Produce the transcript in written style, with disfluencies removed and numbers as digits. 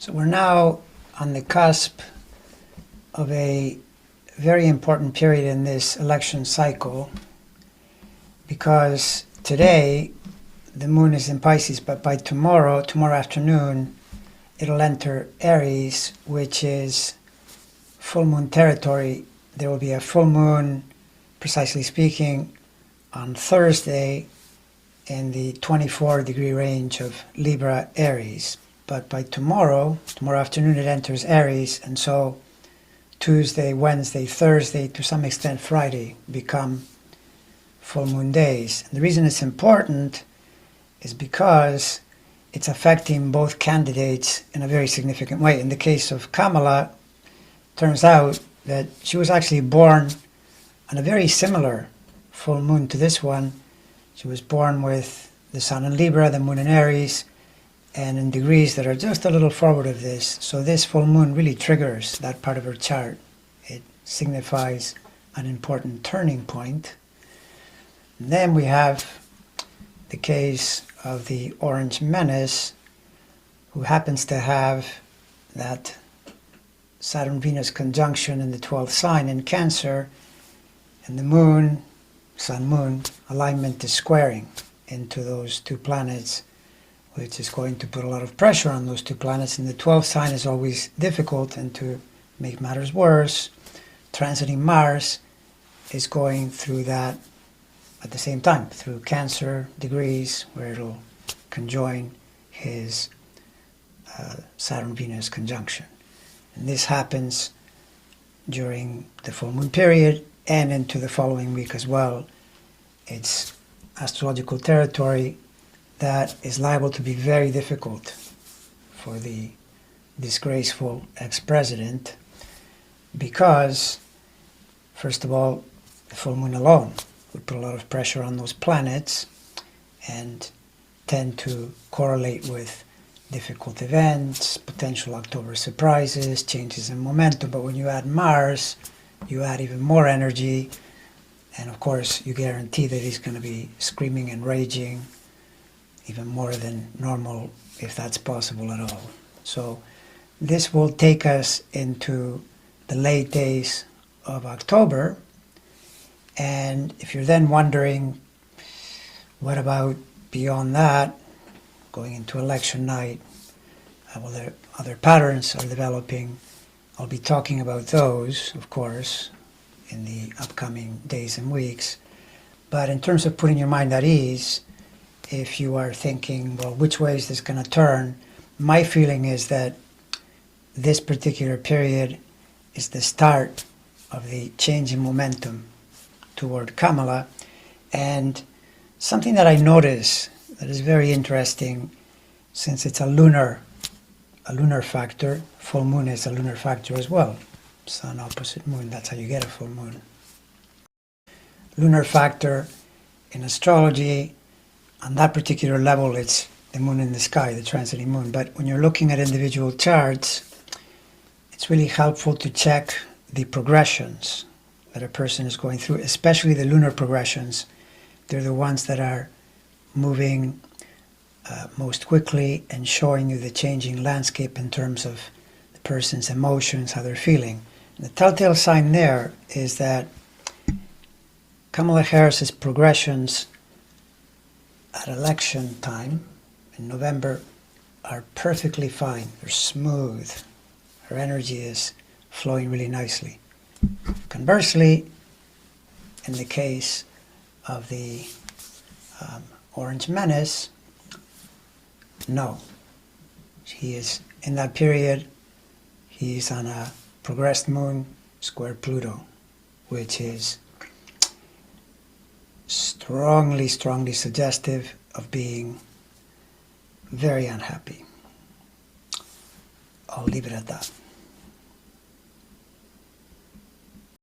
So we're now on the cusp of a very important period in this election cycle, because today the moon is in Pisces, but by tomorrow afternoon, it'll enter Aries, which is full moon territory. There will be a full moon, precisely speaking, on Thursday in the 24-degree range of Libra Aries. But by tomorrow afternoon, it enters Aries, and so Tuesday, Wednesday, Thursday, to some extent Friday, become full moon days. And the reason it's important is because it's affecting both candidates in a very significant way. In the case of Kamala, turns out that she was actually born on a very similar full moon to this one. She was born with the sun in Libra, the moon in Aries, and in degrees that are just a little forward of this. So this full moon really triggers that part of her chart. It signifies an important turning point. And then we have the case of the Orange Menace, who happens to have that Saturn-Venus conjunction in the 12th sign in Cancer, and the moon, sun-moon alignment is squaring into those two planets, which is going to put a lot of pressure on those two planets. And the 12th sign is always difficult, and to make matters worse, transiting Mars is going through that at the same time, through Cancer degrees, where it'll conjoin his Saturn-Venus conjunction. And this happens during the full moon period and into the following week as well. It's astrological territory that is liable to be very difficult for the disgraceful ex-president, because, first of all, the full moon alone would put a lot of pressure on those planets and tend to correlate with difficult events, potential October surprises, changes in momentum. But when you add Mars, you add even more energy, and of course you guarantee that he's going to be screaming and raging even more than normal, if that's possible at all. So this will take us into the late days of October. And if you're then wondering, what about beyond that, going into election night, well, other patterns are developing. I'll be talking about those, of course, in the upcoming days and weeks. But in terms of putting your mind at ease, if you are thinking, well, which way is this going to turn? My feeling is that this particular period is the start of the change in momentum toward Kamala. And something that I notice that is very interesting, since it's a lunar factor, full moon is a lunar factor as well. Sun opposite moon, that's how you get a full moon. Lunar factor in astrology, on that particular level, it's the moon in the sky, the transiting moon. But when you're looking at individual charts, it's really helpful to check the progressions that a person is going through, especially the lunar progressions. They're the ones that are moving most quickly and showing you the changing landscape in terms of the person's emotions, how they're feeling. And the telltale sign there is that Kamala Harris's progressions at election time in November are perfectly fine. They're smooth. Her energy is flowing really nicely. Conversely, in the case of the Orange Menace, no. He is, in that period, he's on a progressed moon square Pluto, which is strongly suggestive of being very unhappy. I'll leave it at that.